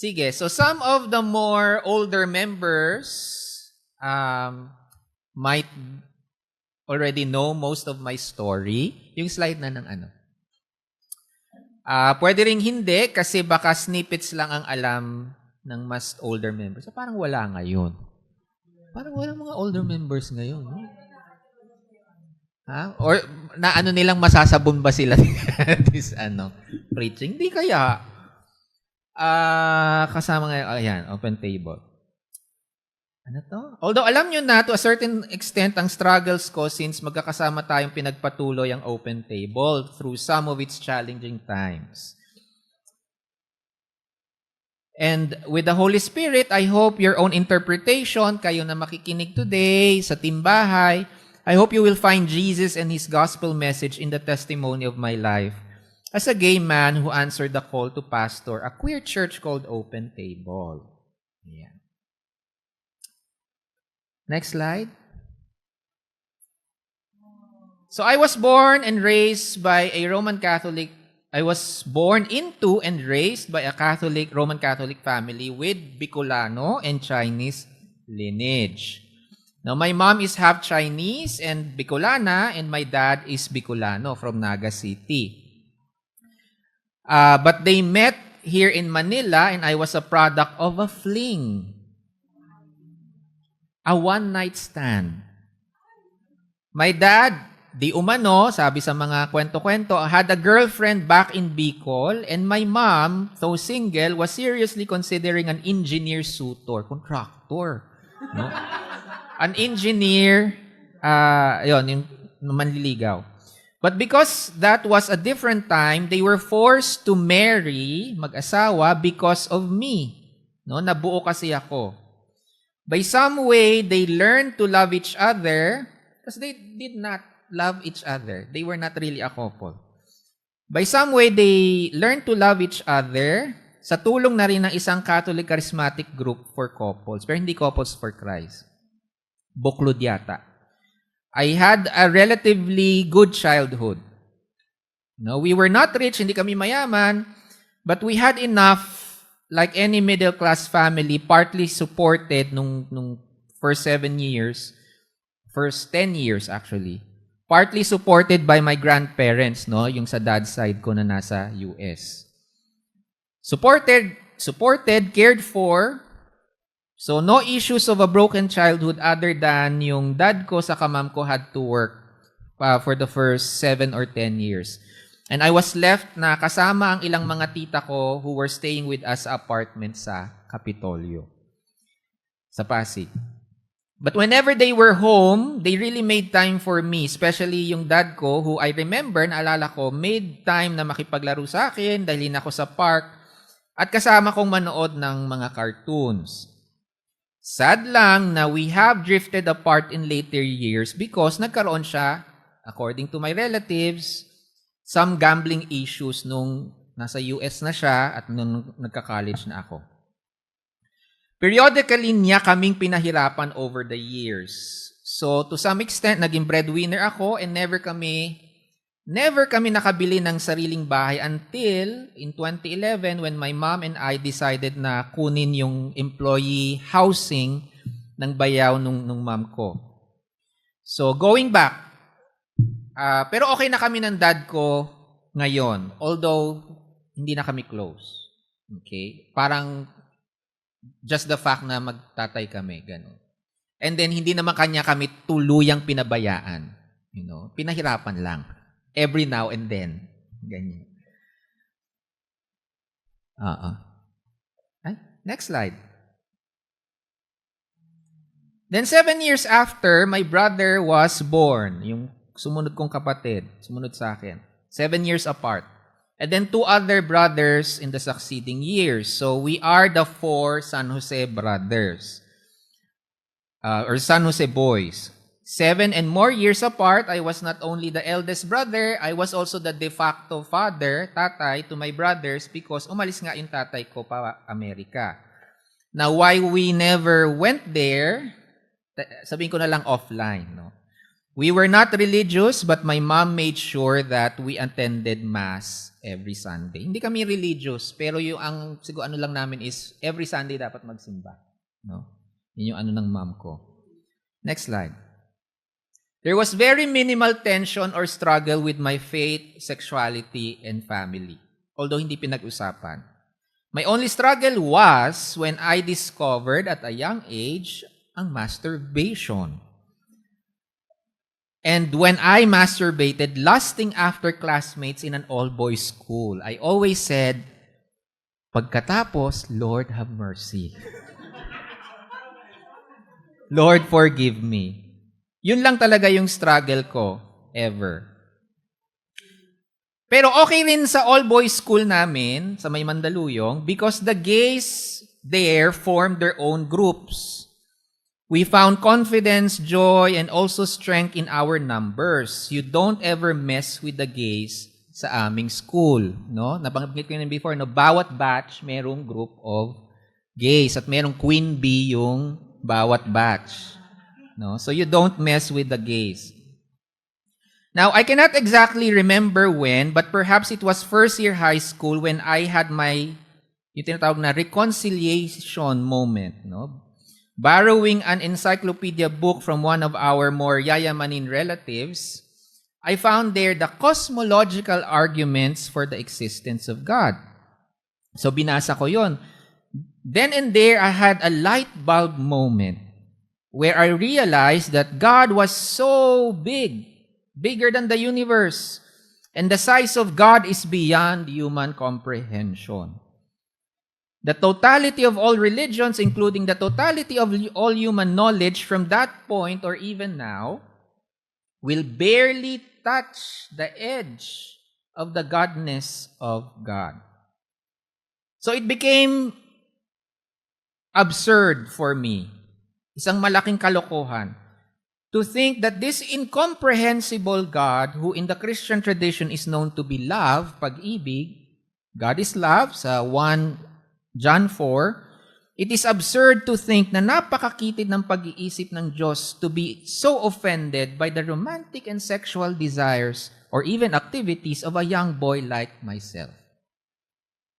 Sige, so some of the more older members might already know most of my story. Yung slide na ng ano. Pwede ring hindi kasi baka snippets lang ang alam ng mas older members. So parang wala ngayon. Parang wala mga older members ngayon. No? Ha? Or na ano nilang masasabon ba sila this preaching? Hindi kaya. Kasama ngayon, ayan, open table. Ano to? Although alam nyo na, to a certain extent, ang struggles ko since magkakasama tayong pinagpatuloy ang open table through some of its challenging times. And with the Holy Spirit, I hope your own interpretation, kayo na makikinig today sa timbahay, I hope you will find Jesus and His gospel message in the testimony of my life as a gay man who answered the call to pastor a queer church called Open Table. Ayan. Next slide. So I was born and raised by a Roman Catholic. I was born into and raised by a Roman Catholic family with Bicolano and Chinese lineage. Now, my mom is half Chinese and Bicolana, and my dad is Bicolano from Naga City. But they met here in Manila, and I was a product of a fling. A one-night stand. My dad, di umano, sabi sa mga kwento-kwento, had a girlfriend back in Bicol, and my mom, though single, was seriously considering an engineer suitor, contractor. No? An engineer, yung manliligaw. But because that was a different time, they were forced to marry, mag-asawa, because of me. No? Nabuo kasi ako. By some way, they learned to love each other because they did not love each other. They were not really a couple. By some way, they learned to love each other sa tulong na rin ng isang Catholic charismatic group for couples, pero hindi couples for Christ. Buklod yata. I had a relatively good childhood. No, we were not rich, hindi kami mayaman, but we had enough, like any middle-class family, partly supported nung first 10 years actually, partly supported by my grandparents, no, yung sa dad's side ko na nasa US. Supported, cared for. So, no issues of a broken childhood other than yung dad ko sa mom ko had to work for the first 7 or 10 years. And I was left na kasama ang ilang mga tita ko who were staying with us sa apartment sa Kapitolyo, sa Pasig. But whenever they were home, they really made time for me, especially yung dad ko who I remember, naalala ko, made time na makipaglaro sa akin, dalhin ako sa park, at kasama kong manood ng mga cartoons. Sad lang na we have drifted apart in later years because nagkaroon siya, according to my relatives, some gambling issues nung nasa US na siya at nung nagka-college na ako. Periodically niya kaming pinahirapan over the years. So to some extent, naging breadwinner ako and never kami nakabili ng sariling bahay until in 2011 when my mom and I decided na kunin yung employee housing ng bayaw nung mom ko. So going back, pero okay na kami ng dad ko ngayon, although hindi na kami close. Okay? Parang just the fact na magtatay kami, gano'n. And then hindi naman kanya kami tuluyang pinabayaan. You know, pinahirapan lang. Every now and then. Ganyan. Next slide. Then 7 years after, my brother was born. Yung sumunod kong kapatid, sumunod sa akin. 7 years apart. And then 2 other brothers in the succeeding years. So we are the 4 San Jose brothers. Or San Jose boys. 7 and more years apart, I was not only the eldest brother, I was also the de facto father, tatay, to my brothers because umalis nga yung tatay ko pa Amerika. Now, why we never went there, sabihin ko na lang offline, no? We were not religious, but my mom made sure that we attended Mass every Sunday. Hindi kami religious, pero yung siguro ano lang namin is every Sunday dapat magsimba. No? Yun yung ano ng mom ko. Next slide. There was very minimal tension or struggle with my faith, sexuality, and family. Although hindi pinag-usapan. My only struggle was when I discovered at a young age ang masturbation. And when I masturbated, lusting after classmates in an all-boys school, I always said, pagkatapos, Lord, have mercy. Lord, forgive me. Yun lang talaga yung struggle ko, ever. Pero okay rin sa all-boys school namin, sa may Mandaluyong, because the gays there formed their own groups. We found confidence, joy, and also strength in our numbers. You don't ever mess with the gays sa aming school. No? Nabanggit ko yun before, no? Bawat batch, merong group of gays at merong queen bee yung bawat batch. No? So you don't mess with the gays. Now, I cannot exactly remember when, but perhaps it was first year high school when I had my, yung tinatawag na reconciliation moment. No? Borrowing an encyclopedia book from one of our more yayamanin relatives, I found there the cosmological arguments for the existence of God. So binasa ko yon. Then and there, I had a light bulb moment where I realized that God was so big, bigger than the universe, and the size of God is beyond human comprehension. The totality of all religions, including the totality of all human knowledge from that point or even now, will barely touch the edge of the godness of God. So it became absurd for me, isang malaking kalokohan, to think that this incomprehensible God, who in the Christian tradition is known to be love, pag-ibig, God is love, sa 1 John 4, it is absurd to think na napakakitid ng pag-iisip ng Diyos to be so offended by the romantic and sexual desires or even activities of a young boy like myself.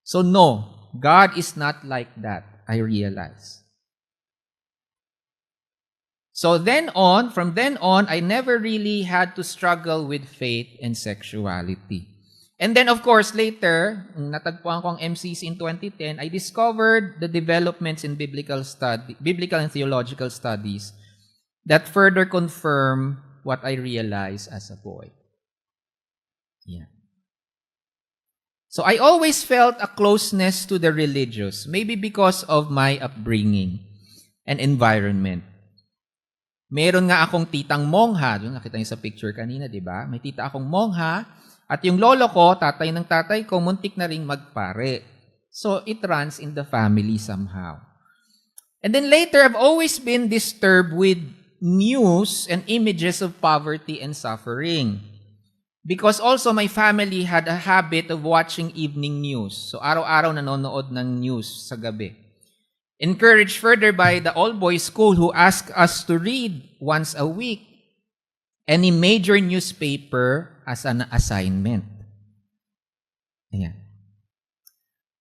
So no, God is not like that, I realize. So from then on, I never really had to struggle with faith and sexuality. And then, of course, later, natagpuan ko ang MCC in 2010, I discovered the developments in biblical and theological studies that further confirm what I realized as a boy. Yeah. So I always felt a closeness to the religious, maybe because of my upbringing and environment. Meron nga akong titang mongha, doon nakita niyo sa picture kanina, di ba? May tita akong mongha, at yung lolo ko, tatay ng tatay ko, muntik na ring magpare. So, it runs in the family somehow. And then later, I've always been disturbed with news and images of poverty and suffering. Because also, my family had a habit of watching evening news. So, araw-araw nanonood ng news sa gabi. Encouraged further by the all-boys school who asked us to read once a week any major newspaper as an assignment. Ayan.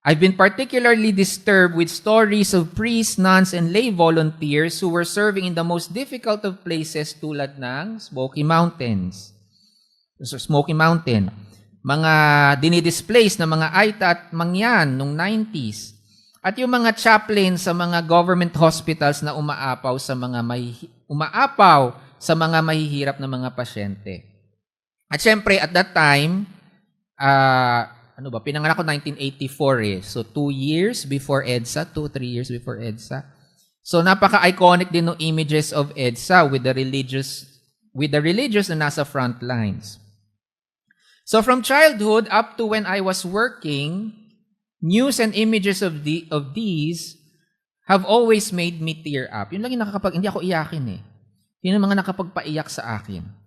I've been particularly disturbed with stories of priests, nuns, and lay volunteers who were serving in the most difficult of places tulad ng Smoky Mountains. So, Smoky Mountain. Mga dinidisplace na mga Aita at Mangyan noong 90s. At yung mga chaplain sa mga government hospitals na umaapaw sa mga mahihirap na mga pasyente. At syempre, at that time, pinanganak ko 1984 So 2 years before EDSA, 2-3 years before EDSA. So napaka-iconic din ng images of EDSA with the religious na nasa front lines. So from childhood up to when I was working, news and images of these have always made me tear up. Yun lang yung hindi ako iyakin eh. Yun ang mga nakapagpaiyak sa akin.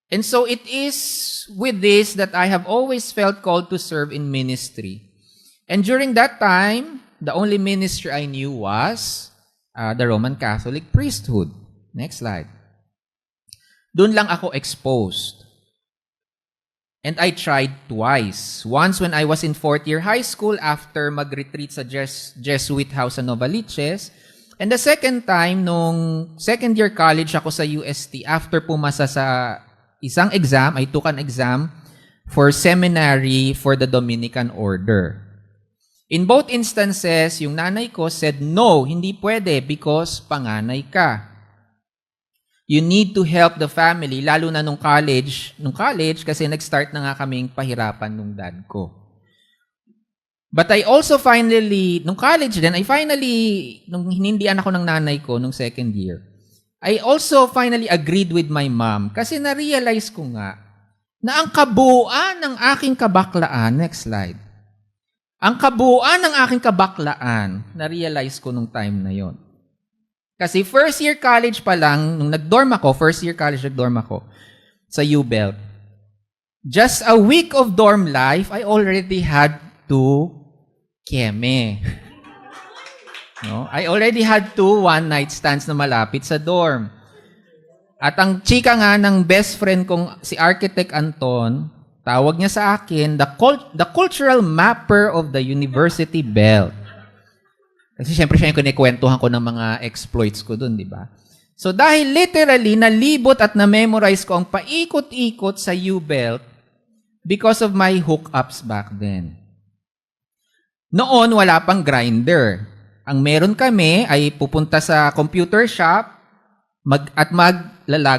And so it is with this that I have always felt called to serve in ministry. And during that time, the only ministry I knew was the Roman Catholic priesthood. Next slide. Doon lang ako exposed. And I tried twice. Once when I was in 4th year high school after mag-retreat sa Jesuit House sa Novaliches. And the second time, nung second year college ako sa UST, after pumasa sa isang exam, I took an exam for seminary for the Dominican Order. In both instances, yung nanay ko said, no, hindi pwede because panganay ka. You need to help the family, lalo na nung college kasi nag-start na nga kaming pahirapan nung dad ko. But I also finally, nung college din, nung hinindihan ako ng nanay ko nung second year, I also finally agreed with my mom kasi na-realize ko nga na ang kabuuan ng aking kabaklaan, next slide, ang kabuuan ng aking kabaklaan, na-realize ko nung time na yon. Kasi first year college pa lang, nung nag-dorm ako sa UBelt. Just a week of dorm life, I already had to keme. No? I already had 2 one-night stands na malapit sa dorm. At ang chika nga ng best friend kong si Architect Anton, tawag niya sa akin, the cultural mapper of the University Belt. Kasi syempre siya yung kinikwentuhan ko ng mga exploits ko dun, di ba? So dahil literally, nalibot at na-memorize ko ang paikot-ikot sa U-Belt because of my hookups back then. Noon, wala pang grinder. Ang meron kami ay pupunta sa computer shop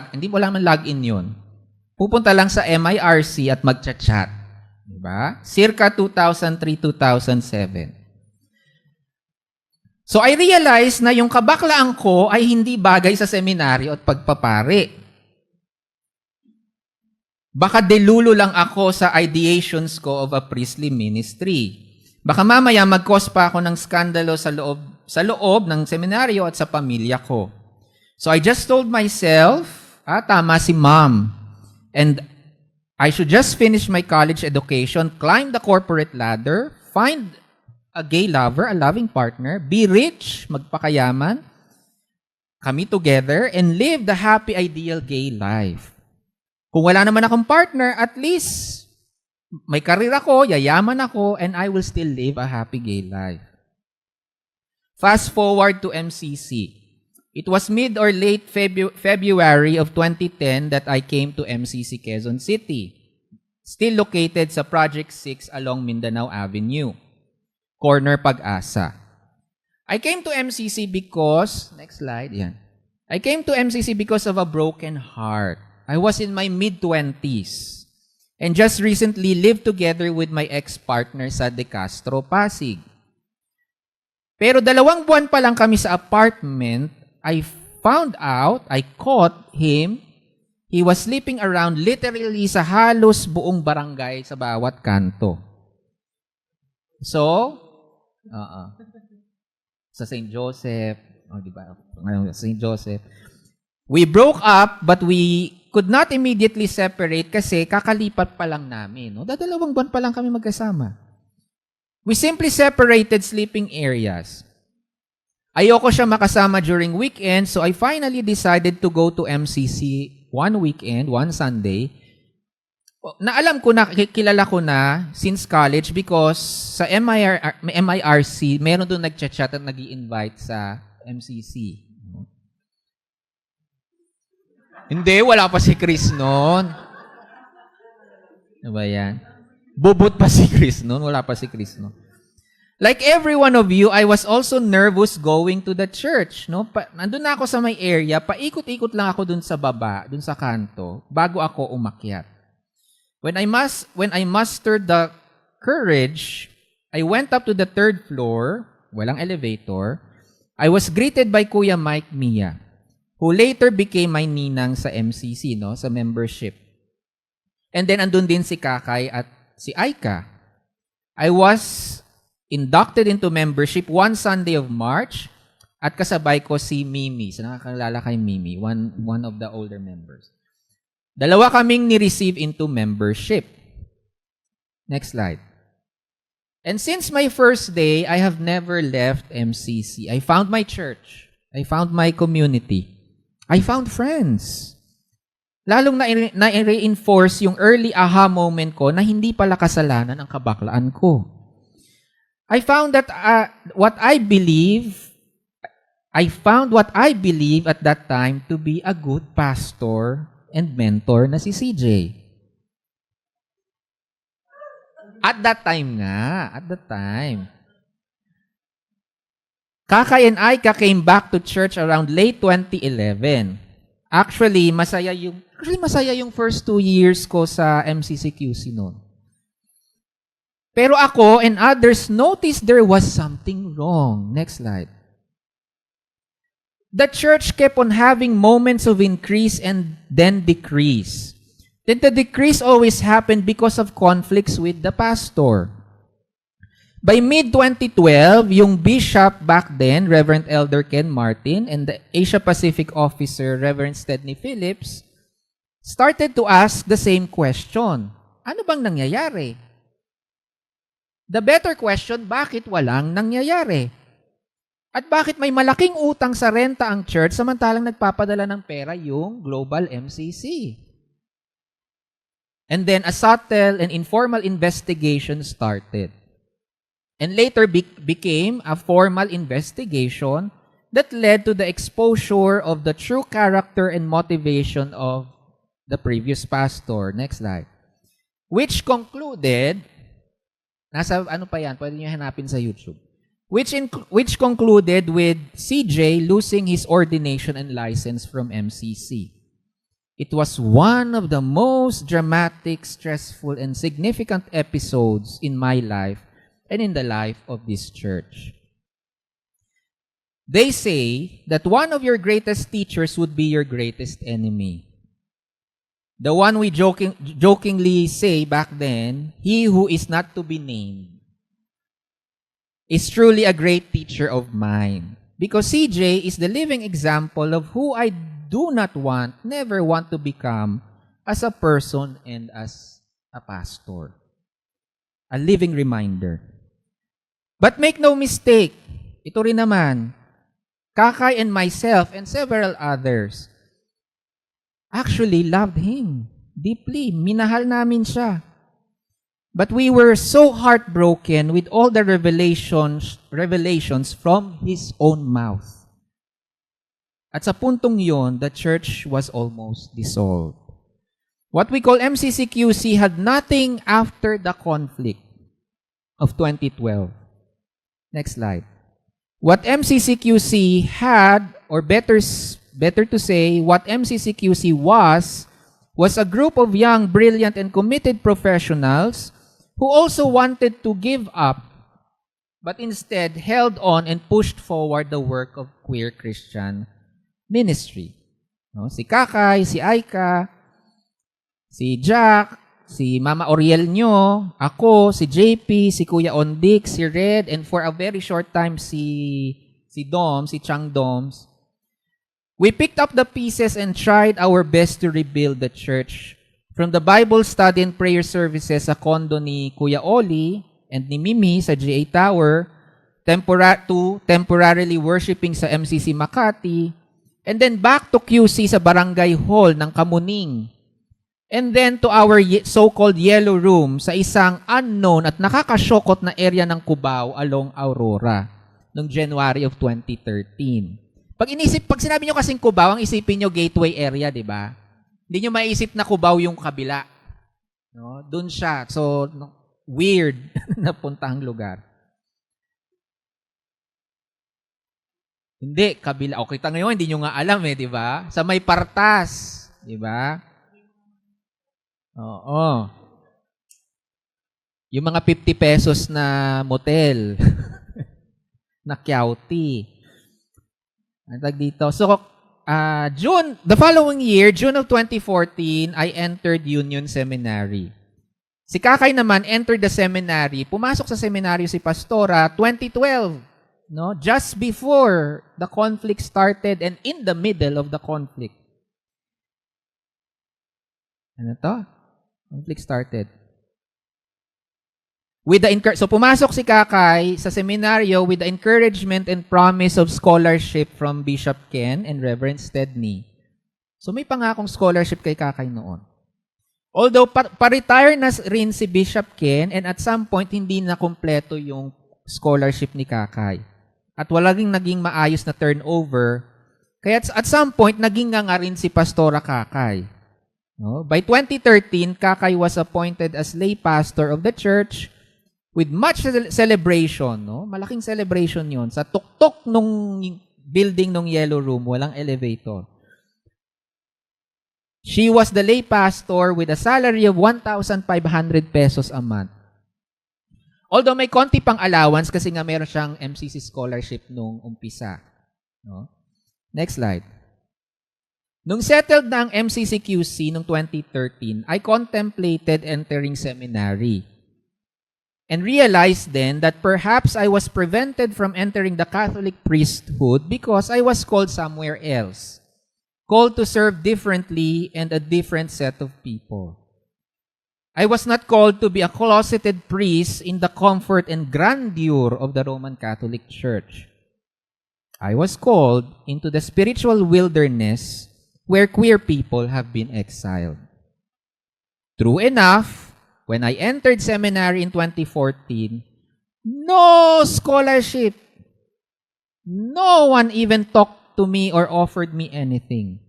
hindi mo lang login yun. Pupunta lang sa MIRC at mag-chat. Diba? Circa 2003-2007. So I realized na yung kabaklaan ko ay hindi bagay sa seminaryo at pagpapari. Baka delulo lang ako sa ideations ko of a priestly ministry. Baka mamaya mag-cause pa ako ng skandalo sa loob ng seminaryo at sa pamilya ko. So I just told myself, tama si mom. And I should just finish my college education, climb the corporate ladder, find a gay lover, a loving partner, be rich, magpakayaman, kami together, and live the happy, ideal gay life. Kung wala naman akong partner, at least may karir ako, yayaman ako, and I will still live a happy gay life. Fast forward to MCC. It was mid or late February of 2010 that I came to MCC Quezon City, still located sa Project 6 along Mindanao Avenue, corner Pag-asa. I came to MCC because, next slide, yan. I came to MCC because of a broken heart. I was in my mid-20s and just recently lived together with my ex-partner sa De Castro, Pasig. Pero 2 buwan pa lang kami sa apartment, I caught him, he was sleeping around literally sa halos buong barangay sa bawat kanto. So, sa St. Joseph, di ba? St. Joseph. We broke up, but we could not immediately separate kasi kakalipat pa lang namin. No? 2 buwan pa lang kami magkasama. We simply separated sleeping areas. Ayoko siya makasama during weekend, so I finally decided to go to MCC one weekend, one Sunday. Na alam ko na, kilala ko na since college because sa MIRC, meron doon nag-chat at nag-i-invite sa MCC. Hindi, wala pa si Chris noon. Ano ba yan? Bubot pa si Chris noon, wala pa si Chris noon. Like every one of you, I was also nervous going to the church. No? Nandun na ako sa may area, paikot-ikot lang ako dun sa baba, dun sa kanto, bago ako umakyat. When I mustered the courage, I went up to the 3rd floor, walang elevator. I was greeted by Kuya Mike Mia, who later became my ninang sa MCC, no? Sa membership. And then andun din si Kakay at si Aika. I was inducted into membership one Sunday of March at kasabay ko si Mimi. So nakakilala kay Mimi, one of the older members. 2 kaming ni-receive into membership. Next slide. And since my first day, I have never left MCC. I found my church. I found my community. I found friends. lalong na-reinforce yung early aha moment ko na hindi pala kasalanan ang kabaklaan ko. I found what I believe at that time to be a good pastor and mentor na si CJ. At that time. Kakay and I came back to church around late 2011. Actually, masaya yung first 2 years ko sa MCCQC noon. Pero ako and others noticed there was something wrong. Next slide. The church kept on having moments of increase and then decrease. Then the decrease always happened because of conflicts with the pastor. By mid-2012, yung bishop back then, Reverend Elder Ken Martin, and the Asia-Pacific officer, Reverend Stedney Phillips, started to ask the same question. Ano bang nangyayari? The better question, bakit walang nangyayari? At bakit may malaking utang sa renta ang church samantalang nagpapadala ng pera yung Global MCC? And then a subtle and informal investigation started. And later became a formal investigation that led to the exposure of the true character and motivation of the previous pastor. Next slide. Which concluded, nasa ano pa yan, pwede nyo hanapin sa YouTube. Which concluded with CJ losing his ordination and license from MCC. It was one of the most dramatic, stressful, and significant episodes in my life and in the life of this church. They say that one of your greatest teachers would be your greatest enemy. The one we jokingly say back then, he who is not to be named, is truly a great teacher of mine. Because CJ is the living example of who I never want to become as a person and as a pastor. A living reminder. But make no mistake, ito rin naman, Kakay and myself and several others actually loved him deeply. Minahal namin siya. But we were so heartbroken with all the revelations from his own mouth. At sa puntong yon, the church was almost dissolved. What we call MCCQC had nothing after the conflict of 2012. Next slide. What MCCQC had, or better to say, what MCCQC was a group of young, brilliant, and committed professionals who also wanted to give up, but instead held on and pushed forward the work of queer Christian ministry. No? Si Kakay, si Aika, si Jack, si Mama Oriel nyo, ako, si JP, si Kuya Ondik, si Red, and for a very short time si Dom, si Chang Doms. We picked up the pieces and tried our best to rebuild the church. From the Bible study and prayer services sa kondo ni Kuya Oli and ni Mimi sa GA Tower, temporarily worshiping sa MCC Makati, and then back to QC sa Barangay Hall ng Kamuning. And then to our so-called yellow room sa isang unknown at nakakasyokot na area ng Cubao along Aurora noong January of 2013. Pag sinabi nyo kasing Cubao, ang isipin nyo gateway area, di ba? Hindi nyo maisip na Cubao yung kabila. No? Doon siya. So, weird na puntahang lugar. Hindi, kabila. O, kita ngayon, hindi nyo nga alam di ba? Sa may Partas, di ba? Oo. Yung mga 50 pesos na motel na Kiauti. Antag dito. So, the following year, June of 2014, I entered Union Seminary. Si Kakay naman entered the seminary. Pumasok sa seminaryo si Pastora 2012, no? Just before the conflict started and in the middle of the conflict. Ano to? Conflict started. So pumasok si Kakay sa seminaryo with the encouragement and promise of scholarship from Bishop Ken and Reverend Stedney. So may pangakong scholarship kay Kakay noon. Although pa-retire na rin si Bishop Ken and at some point hindi na kumpleto yung scholarship ni Kakay. At wala ring naging maayos na turnover. Kaya at some point naging nga rin si Pastora Kakay. No? By 2013, Kakay was appointed as lay pastor of the church with much celebration. No? Malaking celebration yon. Sa tuktok nung building ng Yellow Room, walang elevator. She was the lay pastor with a salary of 1,500 pesos a month. Although may konti pang allowance kasi nga meron siyang MCC scholarship nung umpisa. No? Next slide. Nung settled na ang MCCQC noong 2013, I contemplated entering seminary and realized then that perhaps I was prevented from entering the Catholic priesthood because I was called somewhere else. Called to serve differently and a different set of people. I was not called to be a closeted priest in the comfort and grandeur of the Roman Catholic Church. I was called into the spiritual wilderness where queer people have been exiled. True enough, when I entered seminary in 2014, no scholarship. No one even talked to me or offered me anything.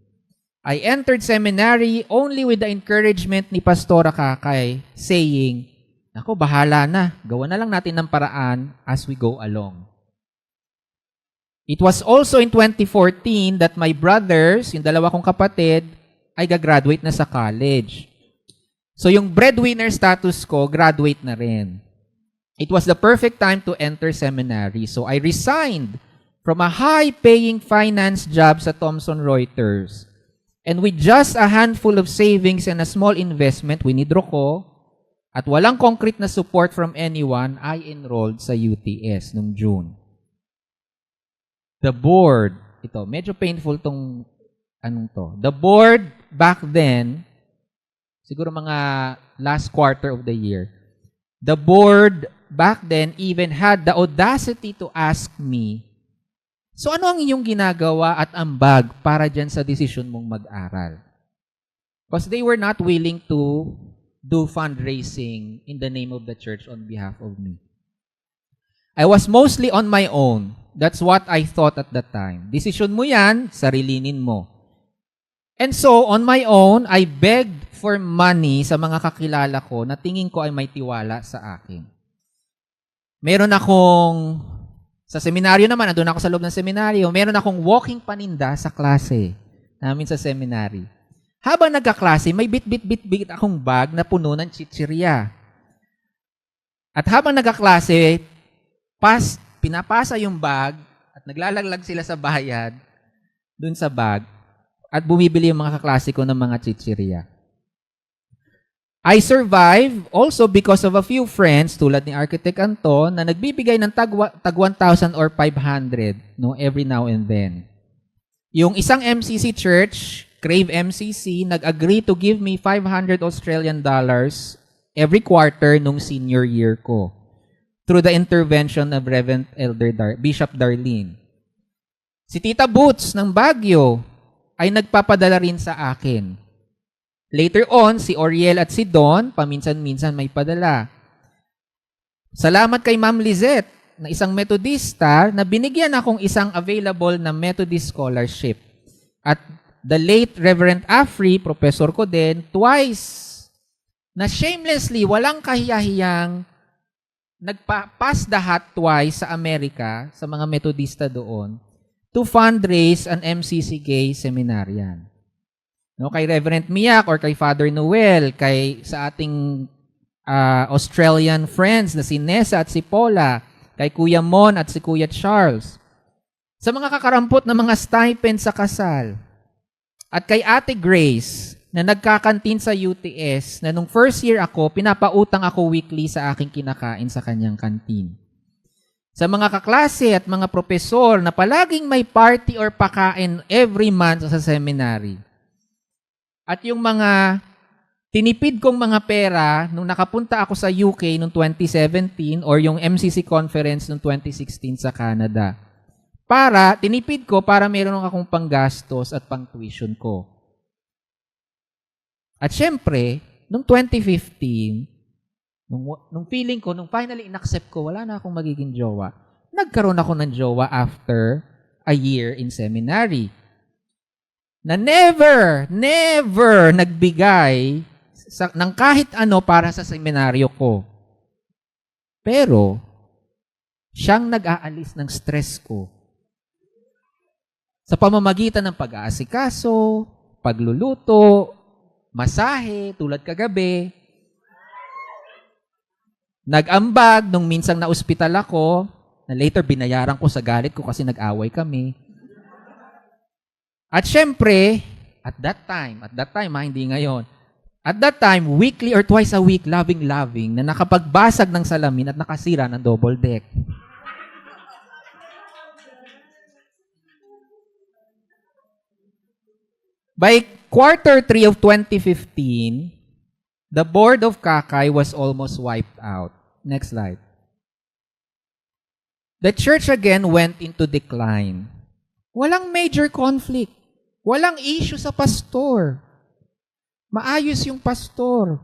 I entered seminary only with the encouragement ni Pastora Kakay saying, "Ako, bahala na. Gawa na lang natin ng paraan as we go along." It was also in 2014 that my brothers, yung dalawa kong kapatid, ay gagraduate na sa college. So yung breadwinner status ko, graduate na rin. It was the perfect time to enter seminary. So I resigned from a high-paying finance job sa Thomson Reuters. And with just a handful of savings and a small investment, winidro ko, at walang concrete na support from anyone, I enrolled sa UTS noong June. The board, ito, medyo painful tong The board back then, siguro mga last quarter of the year, the board back then even had the audacity to ask me, "So ano ang inyong ginagawa at ambag para dyan sa desisyon mong mag-aral?" Because they were not willing to do fundraising in the name of the church on behalf of me. I was mostly on my own. That's what I thought at the time. Desisyon mo yan, sarilinin mo. And so, on my own, I begged for money sa mga kakilala ko na tingin ko ay may tiwala sa akin. Meron akong sa seminaryo naman, andun ako sa loob ng seminaryo, meron akong walking paninda sa klase namin sa seminary. Habang nagkaklase, may bit akong bag na puno ng chichirya. At habang nagkaklase, pinapasa yung bag at naglalaglag sila sa bayad dun sa bag at bumibili yung mga kaklase ko ng mga chichirya. I survive also because of a few friends tulad ni Architect Anton na nagbibigay ng tag 1,000 or 500 every now and then. Yung isang MCC church, Crave MCC, nag-agree to give me $500 Australian every quarter nung senior year ko through the intervention of Reverend Elder Bishop Darlene. Si Tita Boots ng Baguio ay nagpapadala rin sa akin. Later on, si Oriel at si Don, paminsan-minsan may padala. Salamat kay Ma'am Lizette, na isang Methodista, na binigyan akong isang available na Methodist scholarship. At the late Reverend Afri, professor ko din, twice, na shamelessly, walang kahiyahiyang, nagpa-pass the hat twice sa Amerika, sa mga Methodista doon, to fundraise an MCC Gay Seminarian. Kay Reverend Miak or kay Father Noel, sa ating Australian friends na si Nessa at si Paula, kay Kuya Mon at si Kuya Charles. Sa mga kakarampot na mga stipend sa kasal. At kay Ate Grace na nagkakantin sa UTS na nung first year ako, pinapautang ako weekly sa aking kinakain sa kanyang kantin. Sa mga kaklase at mga propesor na palaging may party or pakain every month sa seminary. At yung mga tinipid kong mga pera nung nakapunta ako sa UK noong 2017 or yung MCC conference noong 2016 sa Canada. Tinipid ko para meron akong panggastos at pang-tuition ko. At syempre, nung 2015, nung feeling ko, nung finally in-accept ko, wala na akong magiging jowa, nagkaroon ako ng jowa after a year in seminary. Na never nagbigay ng kahit ano para sa seminaryo ko. Pero, siyang nag-aalis ng stress ko. Sa pamamagitan ng pag-aasikaso, pagluluto, masahe, tulad kagabi, nag-ambag nung minsang na-ospital ako, na later binayaran ko sa galit ko kasi nag-away kami. At syempre, at that time, hindi ngayon, at that time, weekly or twice a week, loving, na nakapagbasag ng salamin at nakasira ng double deck. By quarter 3 of 2015, the board of Kakay was almost wiped out. Next slide. The church again went into decline. Walang major conflict. Walang issue sa pastor. Maayos yung pastor.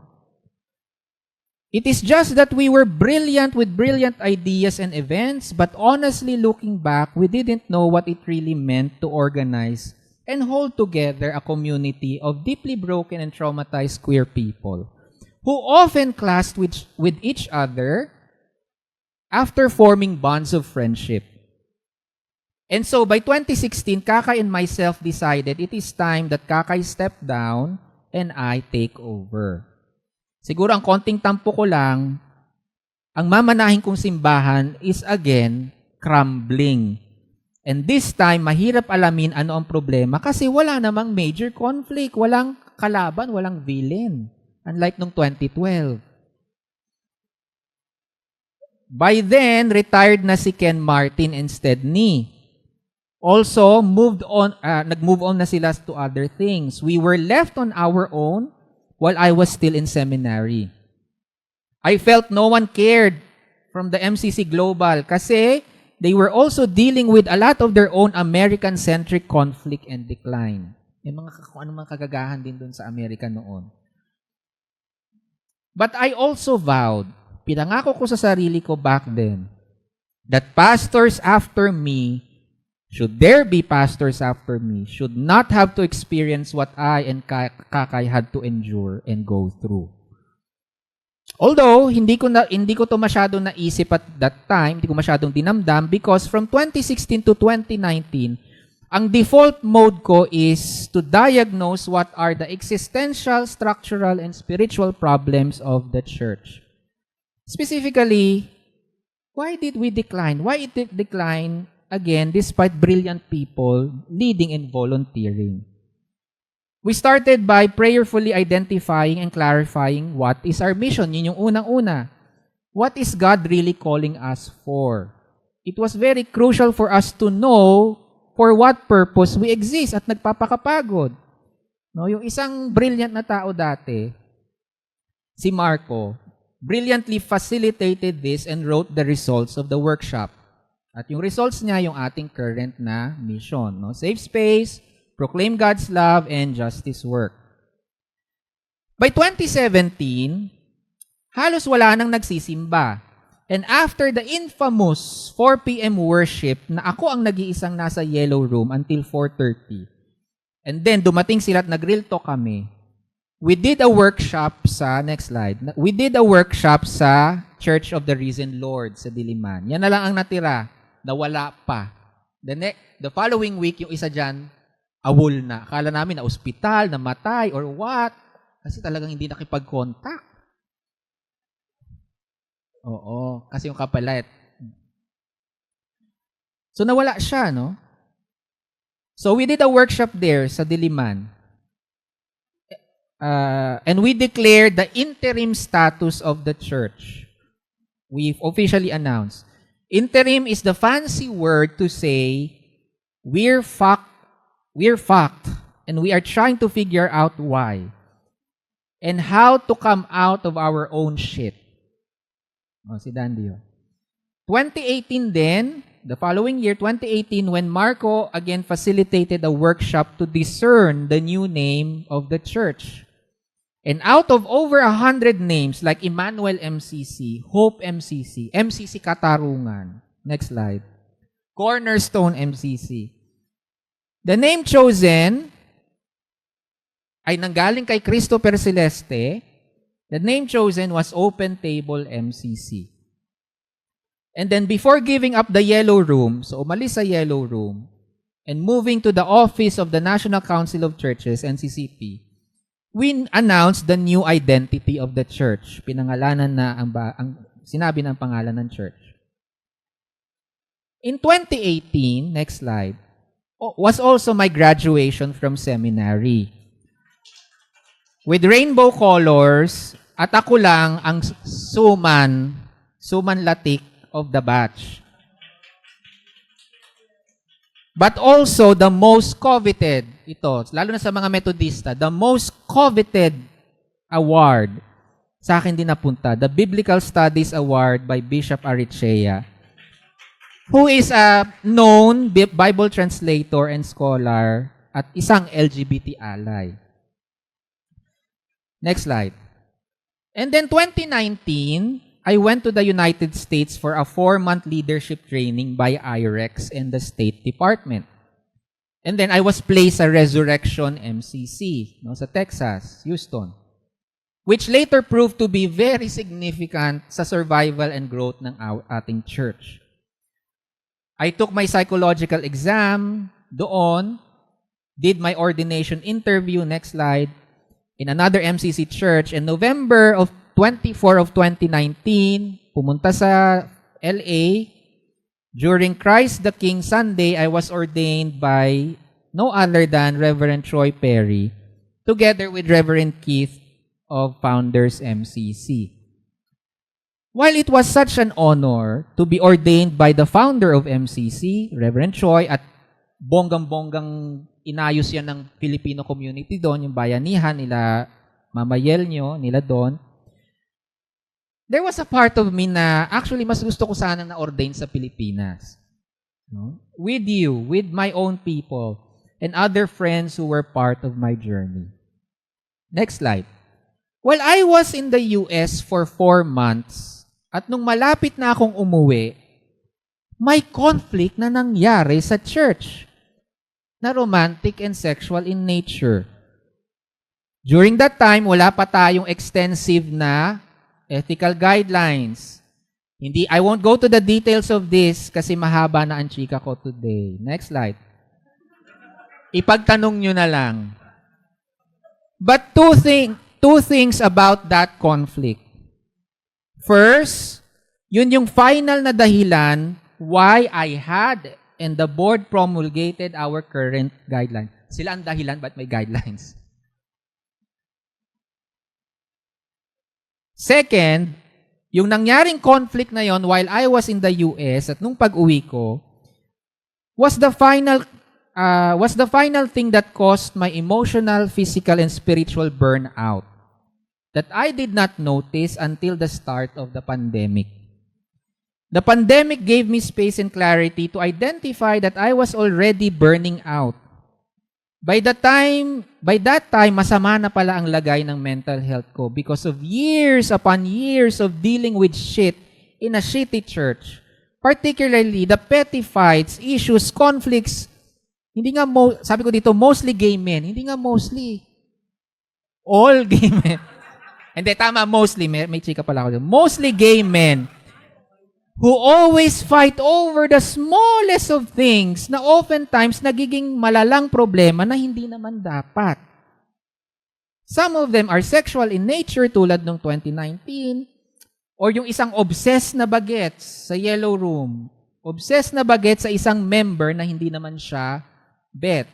It is just that we were brilliant with brilliant ideas and events, but honestly looking back, we didn't know what it really meant to organize and hold together a community of deeply broken and traumatized queer people who often clashed with each other after forming bonds of friendship. And so by 2016, Kakay and myself decided it is time that Kakay step down and I take over. Siguro ang konting tampo ko lang, ang mamanahin kong simbahan is again crumbling. And this time, mahirap alamin ano ang problema kasi wala namang major conflict, walang kalaban, walang villain. Unlike nung 2012. By then, retired na si Ken Martin instead ni. Also, nag-move on na sila to other things. We were left on our own while I was still in seminary. I felt no one cared from the MCC Global kasi they were also dealing with a lot of their own American-centric conflict and decline. May mga kagagahan din doon sa Amerika noon. But I also vowed, pinangako ko sa sarili ko back then, that pastors after me, should there be pastors after me, should not have to experience what I and Kakay had to endure and go through. Although, hindi ko to masyadong naisip at that time, hindi ko masyadong dinamdam because from 2016 to 2019, ang default mode ko is to diagnose what are the existential, structural, and spiritual problems of the church. Specifically, why did we decline? Why it did decline, again, despite brilliant people leading and volunteering? We started by prayerfully identifying and clarifying what is our mission. Yun yung unang-una. What is God really calling us for? It was very crucial for us to know for what purpose we exist at nagpapakapagod. No, yung isang brilliant na tao dati, si Marco, brilliantly facilitated this and wrote the results of the workshop. At yung results niya, yung ating current na mission. No? Safe space, proclaim God's love, and justice work. By 2017, halos wala nang nagsisimba. And after the infamous 4 p.m. worship na ako ang nag-iisang nasa yellow room until 4:30, and then dumating sila at nag-real talk kami, we did a workshop sa, next slide, we did a workshop sa Church of the Risen Lord sa Diliman. Yan na lang ang natira, na wala pa. The following week, yung isa dyan, awol na. Akala namin na ospital, namatay, or what? Kasi talagang hindi nakipag-contact. Oo, kasi yung kapalit. So nawala siya, no? So we did a workshop there sa Diliman. And we declared the interim status of the church. We've officially announced. Interim is the fancy word to say we're fucked, and we are trying to figure out why and how to come out of our own shit. Oh, si Dandy. 2018 then, the following year, 2018, when Marco again facilitated a workshop to discern the new name of the church. And out of over 100 names like Emmanuel MCC, Hope MCC, MCC Katarungan, next slide, Cornerstone MCC, the name chosen ay nanggaling kay Christopher Celeste. The name chosen was Open Table MCC. And then before giving up the yellow room, so umalis sa yellow room, and moving to the office of the National Council of Churches, NCCP, we announced the new identity of the church. Pinangalanan na sinabi ng pangalan ng church. In 2018, next slide, was also my graduation from seminary. With rainbow colors, at ako lang ang suman latik of the batch. But also the most coveted, ito, lalo na sa mga Methodista, the most coveted award, sa akin din napunta, the Biblical Studies Award by Bishop Arichea, who is a known Bible translator and scholar at isang LGBT ally. Next slide. And then 2019, I went to the United States for a 4-month leadership training by IREX and the State Department. And then I was placed sa Resurrection MCC sa Texas, Houston, which later proved to be very significant sa survival and growth ng ating church. I took my psychological exam doon, did my ordination interview, next slide, in another MCC church. In November of 24 of 2019, pumunta sa LA. During Christ the King Sunday, I was ordained by no other than Reverend Troy Perry, together with Reverend Keith of Founders MCC. While it was such an honor to be ordained by the founder of MCC, Reverend Troy, at bonggang-bonggang inayos yan ng Filipino community doon, yung bayanihan nila, Mama Yelnyo, nila doon. There was a part of me na actually mas gusto ko sana na-ordain sa Pilipinas. No? With you, with my own people, and other friends who were part of my journey. Next slide. Well, I was in the US for 4 months, at nung malapit na akong umuwi, may conflict na nangyari sa church na romantic and sexual in nature. During that time, wala pa tayong extensive na ethical guidelines. I won't go to the details of this kasi mahaba na ang chika ko today. Next slide. Ipagtanong nyo na lang. But two things about that conflict. First, yun yung final na dahilan why I had and the board promulgated our current guidelines. Sila ang dahilan, but may guidelines. Second, yung nangyaring conflict na yon while I was in the US at nung pag-uwi ko, was the final thing that caused my emotional, physical, and spiritual burnout that I did not notice until the start of the pandemic. The pandemic gave me space and clarity to identify that I was already burning out. By that time, masama na pala ang lagay ng mental health ko because of years upon years of dealing with shit in a shitty church. Particularly, the petty fights, issues, conflicts, hindi nga, sabi ko dito, mostly gay men. Hindi nga mostly. All gay men. Hindi, tama, mostly. May chika pala ako dito. Mostly gay men who always fight over the smallest of things na oftentimes nagiging malalang problema na hindi naman dapat. Some of them are sexual in nature tulad nung 2019 or yung isang obsessed na bagets sa yellow room. Obsessed na bagets sa isang member na hindi naman siya bet.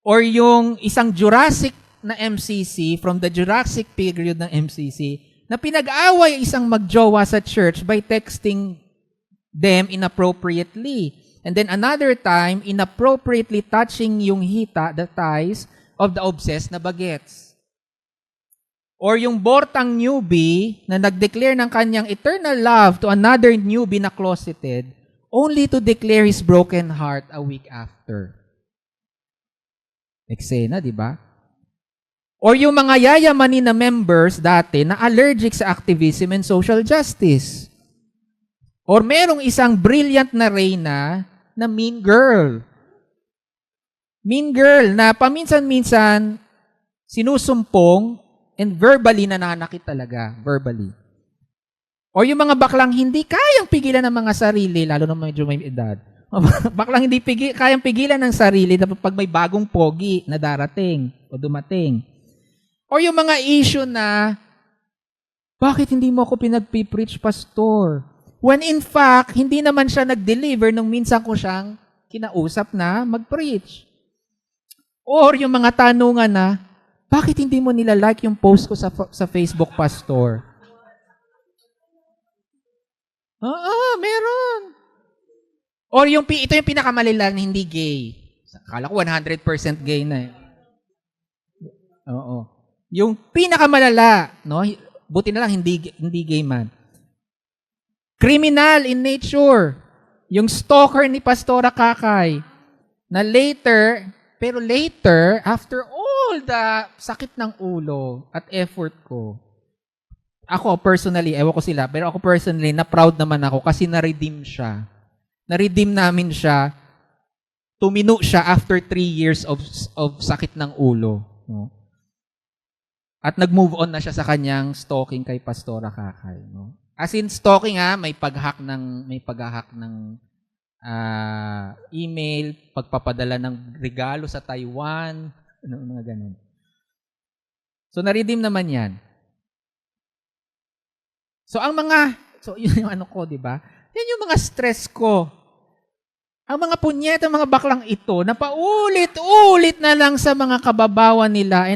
Or yung isang Jurassic na MCC from the Jurassic period ng MCC na pinag-away isang magjowa sa church by texting them inappropriately. And then another time, inappropriately touching yung hita, the thighs of the obsessed na bagets. Or yung bortang newbie na nag-declare ng kanyang eternal love to another newbie na closeted only to declare his broken heart a week after. Eksena, di ba? Or yung mga yayamanin na members dati na allergic sa activism and social justice. Or merong isang brilliant na reyna na mean girl. Mean girl na paminsan-minsan sinusumpong and verbally nananakit talaga. Verbally. O yung mga baklang hindi kayang pigilan ng mga sarili, lalo na medyo may edad. Baklang hindi kayang pigilan ng sarili pag may bagong pogi na darating o dumating. O yung mga issue na, bakit hindi mo ako pinag-preach, pastor? When in fact, hindi naman siya nag-deliver nung minsan ko siyang kinausap na mag-preach. Or yung mga tanungan na, bakit hindi mo nila-like yung post ko sa Facebook, pastor? Meron. Or ito yung pinakamalala na hindi gay. Akala ko 100% gay na eh. Oo. Yung pinakamalala, no? Buti na lang hindi gay man. Criminal in nature. Yung stalker ni Pastora Kakay na later, after all the sakit ng ulo at effort ko, ako personally, ewan ko sila, pero ako personally, na-proud naman ako kasi na-redeem siya. Na-redeem namin siya. Tumino siya after 3 years of sakit ng ulo. No? At nag-move on na siya sa kanyang stalking kay Pastora Kakay. No? As in stalking may pag-hack ng email, pagpapadala ng regalo sa Taiwan, mga ganun. So na-redeem naman 'yan. So yun yung ano ko, 'di ba? Yan yung mga stress ko. Ang mga punyeta, mga baklang ito, na paulit-ulit na lang sa mga kababawan nila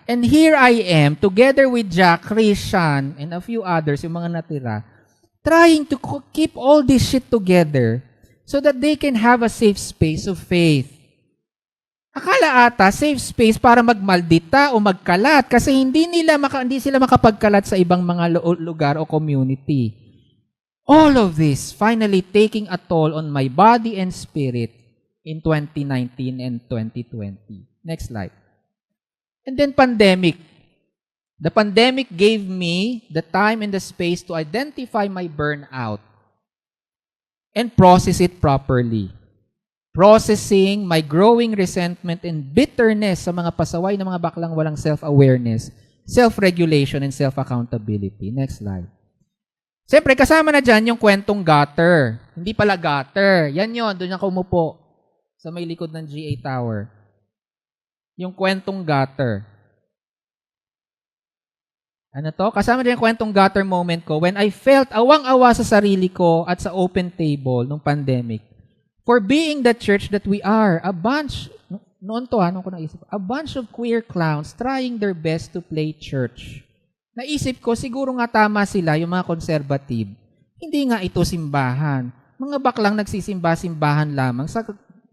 and here I am, together with Jack, Christian, and a few others, yung mga natira, trying to keep all this shit together so that they can have a safe space of faith. Akala ata, safe space para magmaldita o magkalat kasi hindi sila makapagkalat sa ibang mga lugar o community. All of this finally taking a toll on my body and spirit in 2019 and 2020. Next slide. And then pandemic. The pandemic gave me the time and the space to identify my burnout and process it properly. Processing my growing resentment and bitterness sa mga pasaway ng mga baklang walang self-awareness, self-regulation, and self-accountability. Next slide. Siyempre, kasama na dyan yung kwentong gutter. Hindi pala gutter. Yan yun, doon ako umupo sa may likod ng GA Tower. Yung kwentong gutter. Ano to? Kasama din yung kwentong gutter moment ko when I felt awang-awa sa sarili ko at sa open table nung pandemic for being the church that we are. A bunch of queer clowns trying their best to play church. Naisip ko, siguro nga tama sila, yung mga conservative. Hindi nga ito simbahan. Mga baklang nagsisimba-simbahan lamang sa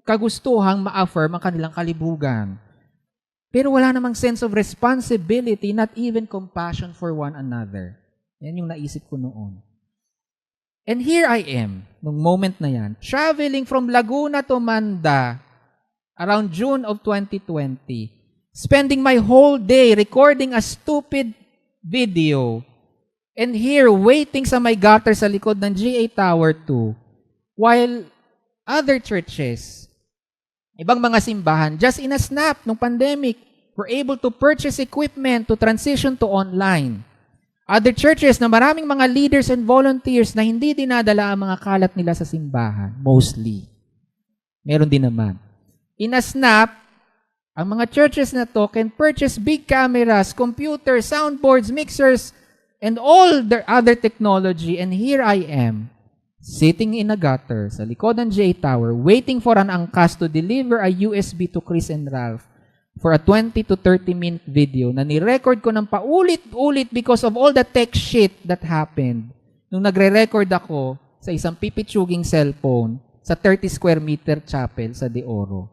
kagustuhang ma-affirm ang kanilang kalibugan. Pero wala namang sense of responsibility, not even compassion for one another. Yan yung naisip ko noon. And here I am, nung moment na yan, traveling from Laguna to Manda around June of 2020, spending my whole day recording a stupid video and here waiting sa my gutter sa likod ng GA Tower 2 while other churches, ibang mga simbahan, just in a snap nung pandemic, were able to purchase equipment to transition to online. Other churches na maraming mga leaders and volunteers na hindi dinadala ang mga kalat nila sa simbahan, mostly. Meron din naman. In a snap, ang mga churches na to can purchase big cameras, computers, soundboards, mixers, and all their other technology. And here I am, sitting in a gutter sa likod ng GA Tower, waiting for an angkas to deliver a USB to Chris and Ralph for a 20 to 30 minute video na ni-record ko ng paulit-ulit because of all the tech shit that happened nung nagre-record ako sa isang pipitsuging cellphone sa 30 square meter chapel sa De Oro.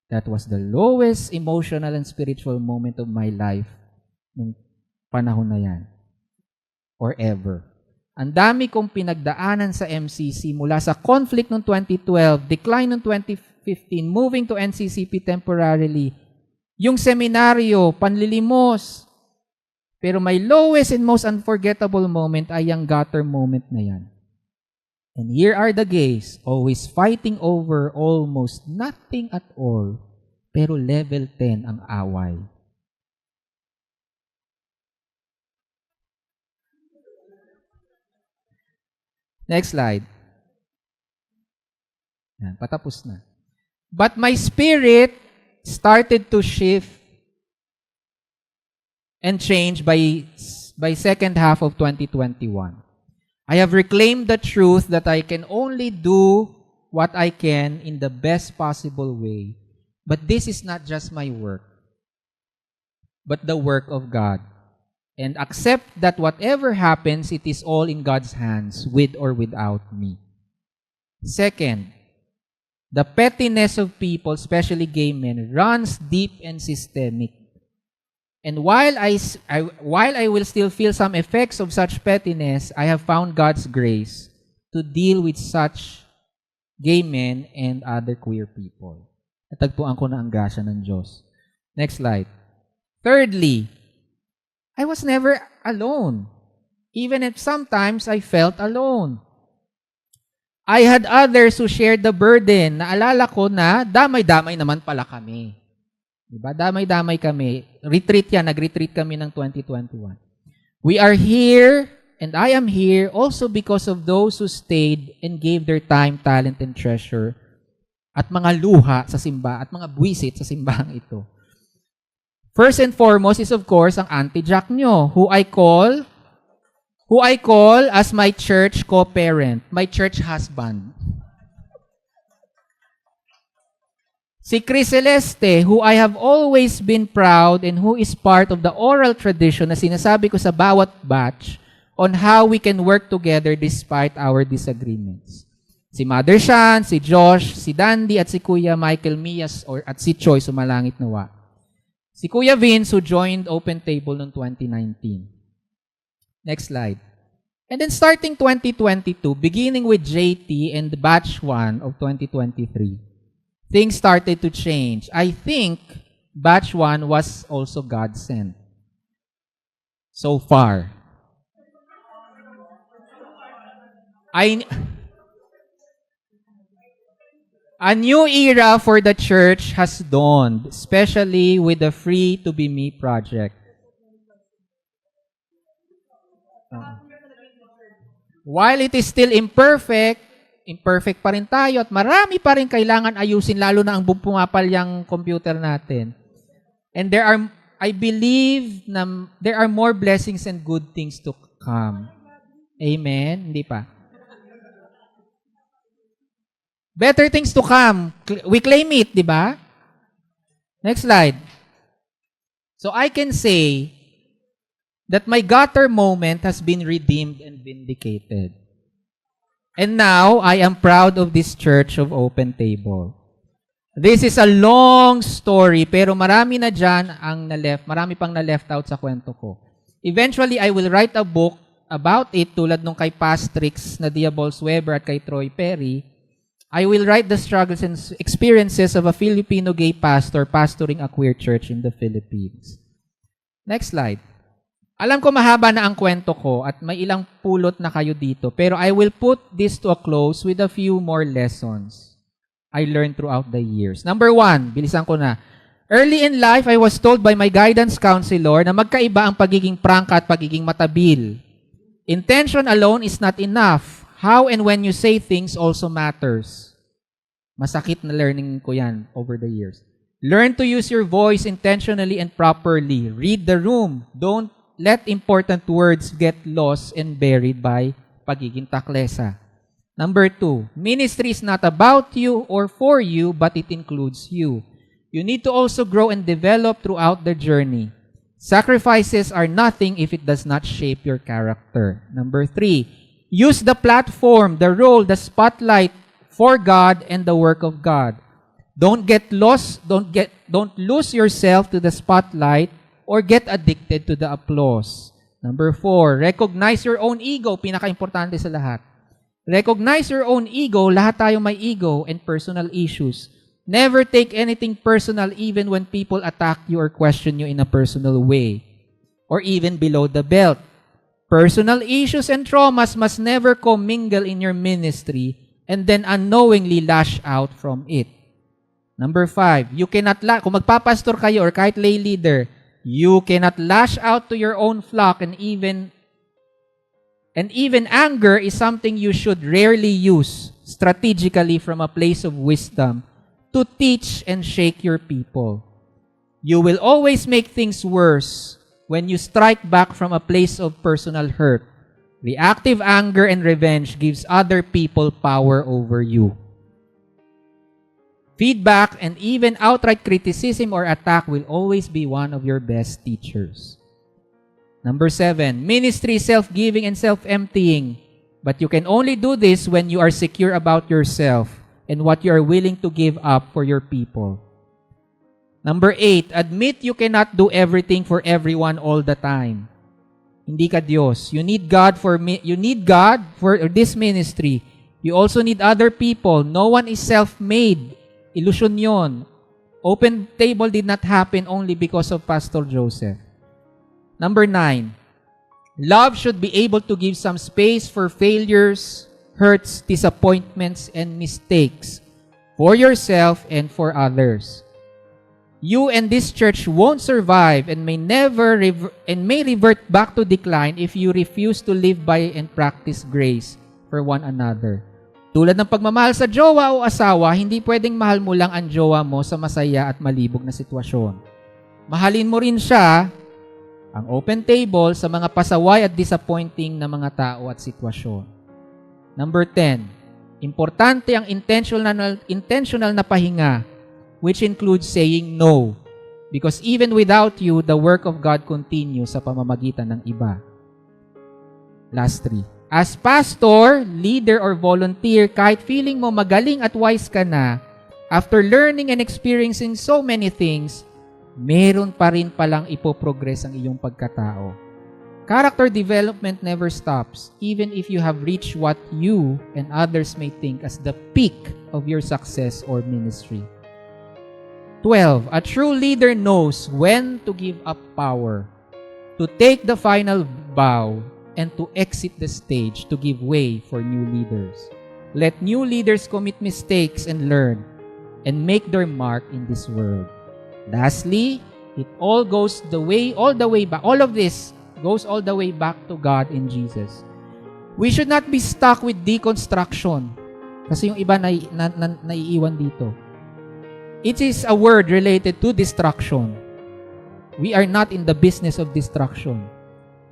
That was the lowest emotional and spiritual moment of my life nung panahon na yan. Or ever. Ang dami kong pinagdaanan sa MCC mula sa conflict noong 2012, decline noong 15, moving to NCCP temporarily. Yung seminaryo, panlilimos. Pero my lowest and most unforgettable moment ay yung gutter moment na yan. And here are the gays, always fighting over almost nothing at all, pero level 10 ang away. Next slide. Yan, patapos na. But my spirit started to shift and change by second half of 2021. I have reclaimed the truth that I can only do what I can in the best possible way. But this is not just my work, but the work of God. And accept that whatever happens, it is all in God's hands, with or without me. Second, the pettiness of people, especially gay men, runs deep and systemic. And while I will still feel some effects of such pettiness, I have found God's grace to deal with such gay men and other queer people. Natagpuan ko na ang grasya ng Diyos. Next slide. Thirdly, I was never alone, even if sometimes I felt alone. I had others who shared the burden. Naalala ko na damay-damay naman pala kami. Diba? Damay-damay kami. Retreat yan. Nag-retreat kami ng 2021. We are here, and I am here also because of those who stayed and gave their time, talent, and treasure at mga luha sa simba at mga buwisit sa simbahang ito. First and foremost is of course ang Auntie Jack nyo, who I call as my church co-parent, my church husband. Si Chris Celeste, who I have always been proud and who is part of the oral tradition na sinasabi ko sa bawat batch on how we can work together despite our disagreements. Si Mother Shan, si Josh, si Dandy, at si Kuya Michael Mias at si Choi Sumalangit Nawa. Si Kuya Vince, who joined Open Table noong 2019. Next slide. And then starting 2022, beginning with JT and the batch 1 of 2023, things started to change. I think batch 1 was also God sent. So far. A new era for the church has dawned, especially with the Free to Be Me project. While it is still imperfect pa rin tayo at marami pa rin kailangan ayusin, lalo na ang pumapal yung computer natin. And I believe na there are more blessings and good things to come. Amen? Hindi pa. Better things to come. We claim it, di ba? Next slide. So I can say that my gutter moment has been redeemed and vindicated. And now, I am proud of this church of Open Table. This is a long story, pero marami na dyan marami pang na-left out sa kwento ko. Eventually, I will write a book about it, tulad nung kay Pastrix na Diabols Weber at kay Troy Perry. I will write the struggles and experiences of a Filipino gay pastor pastoring a queer church in the Philippines. Next slide. Alam ko mahaba na ang kwento ko at may ilang pulot na kayo dito, pero I will put this to a close with a few more lessons I learned throughout the years. Number 1, bilisan ko na. Early in life, I was told by my guidance counselor na magkaiba ang pagiging prangka at pagiging matabil. Intention alone is not enough. How and when you say things also matters. Masakit na learning ko yan over the years. Learn to use your voice intentionally and properly. Read the room. Don't let important words get lost and buried by pagiging taklesa. Number 2, ministry is not about you or for you, but it includes you. You need to also grow and develop throughout the journey. Sacrifices are nothing if it does not shape your character. Number 3, use the platform, the role, the spotlight for God and the work of God. Don't get lost, don't lose yourself to the spotlight or get addicted to the applause. Number 4, recognize your own ego, pinaka-importante sa lahat. Recognize your own ego, lahat tayo may ego and personal issues. Never take anything personal even when people attack you or question you in a personal way, or even below the belt. Personal issues and traumas must never commingle in your ministry and then unknowingly lash out from it. Number 5, you cannot, kung magpapastor kayo or kahit lay leader, you cannot lash out to your own flock, and even anger is something you should rarely use strategically from a place of wisdom to teach and shake your people. You will always make things worse when you strike back from a place of personal hurt. Reactive anger and revenge gives other people power over you. Feedback and even outright criticism or attack will always be one of your best teachers. Number 7, ministry is self-giving and self-emptying. But you can only do this when you are secure about yourself and what you are willing to give up for your people. Number 8, admit you cannot do everything for everyone all the time. Hindi ka Diyos. You need God for this ministry. You also need other people. No one is self-made. Illusion yon. Open table did not happen only because of Pastor Joseph. Number 9, love should be able to give some space for failures, hurts, disappointments, and mistakes for yourself and for others. You and this church won't survive and may revert back to decline if you refuse to live by and practice grace for one another. Tulad ng pagmamahal sa jowa o asawa, hindi pwedeng mahal mo lang ang jowa mo sa masaya at malibog na sitwasyon. Mahalin mo rin siya, ang open table, sa mga pasaway at disappointing na mga tao at sitwasyon. Number 10, importante ang intentional na pahinga, which includes saying no. Because even without you, the work of God continues sa pamamagitan ng iba. Last 3. As pastor, leader, or volunteer, kahit feeling mo magaling at wise ka na, after learning and experiencing so many things, meron pa rin palang ipoprogress ang iyong pagkatao. Character development never stops, even if you have reached what you and others may think as the peak of your success or ministry. 12. A true leader knows when to give up power, to take the final bow, and to exit the stage to give way for new leaders. Let new leaders commit mistakes and learn and make their mark in this world. Lastly, all of this goes all the way back to God in Jesus. We should not be stuck with deconstruction. Kasi yung iba naiiwan dito. It is a word related to destruction. We are not in the business of destruction.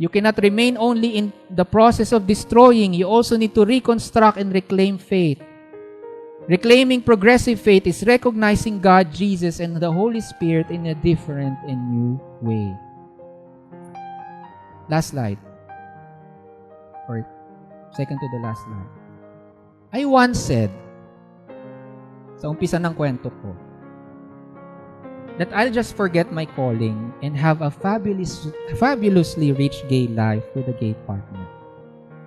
You cannot remain only in the process of destroying. You also need to reconstruct and reclaim faith. Reclaiming progressive faith is recognizing God, Jesus, and the Holy Spirit in a different and new way. Last slide. Or second to the last slide. I once said, sa umpisa ng kwento ko, that I'll just forget my calling and have a fabulously rich gay life with a gay partner.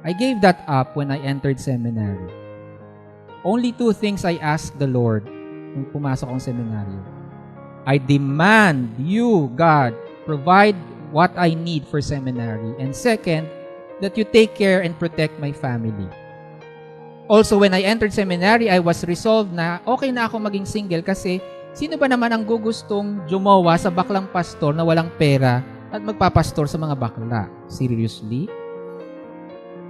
I gave that up when I entered seminary. Only 2 things I asked the Lord nung pumasok akong seminaryo. I demand you, God, provide what I need for seminary. And second, that you take care and protect my family. Also, when I entered seminary, I was resolved na okay na ako maging single kasi sino ba naman ang gugustong jumawa sa baklang pastor na walang pera at magpapastor sa mga bakla? Seriously?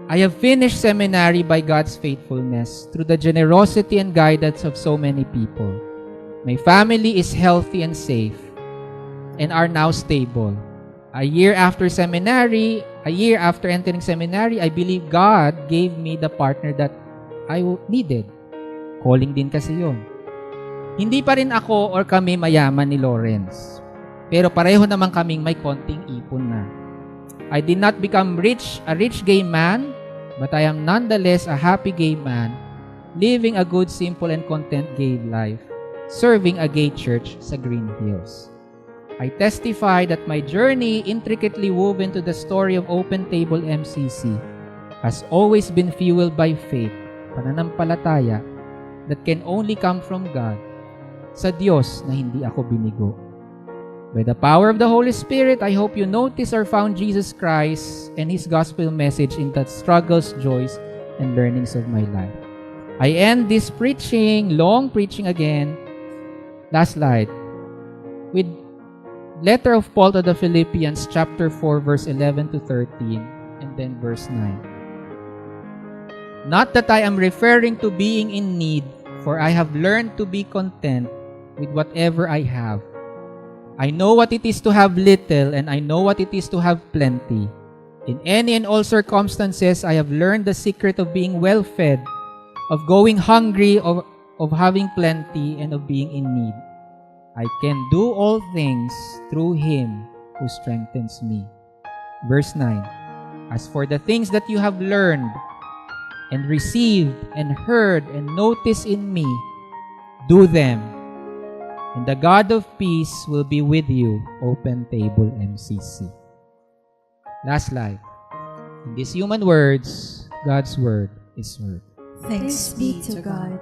I have finished seminary by God's faithfulness through the generosity and guidance of so many people. My family is healthy and safe and are now stable. A year after entering seminary, I believe God gave me the partner that I needed. Calling din kasi yun. Hindi pa rin ako or kami mayaman ni Lawrence. Pero pareho naman kaming may konting ipon na. I did not become a rich gay man, but I am nonetheless a happy gay man, living a good, simple, and content gay life, serving a gay church sa Green Hills. I testify that my journey, intricately woven to the story of Open Table MCC, has always been fueled by faith, pananampalataya, that can only come from God, sa Diyos na hindi ako binigo. By the power of the Holy Spirit, I hope you notice or found Jesus Christ and His gospel message in the struggles, joys, and learnings of my life. I end this preaching, long preaching again, last slide, with letter of Paul to the Philippians chapter 4 verse 11 to 13 and then verse 9. Not that I am referring to being in need, for I have learned to be content with whatever I have. I know what it is to have little, and I know what it is to have plenty. In any and all circumstances, I have learned the secret of being well-fed, of going hungry, of having plenty, and of being in need. I can do all things through Him who strengthens me. Verse 9. As for the things that you have learned, and received, and heard, and noticed in me, do them. And the God of peace will be with you. Open Table MCC. Last slide. In these human words, God's word is word. Thanks be to God.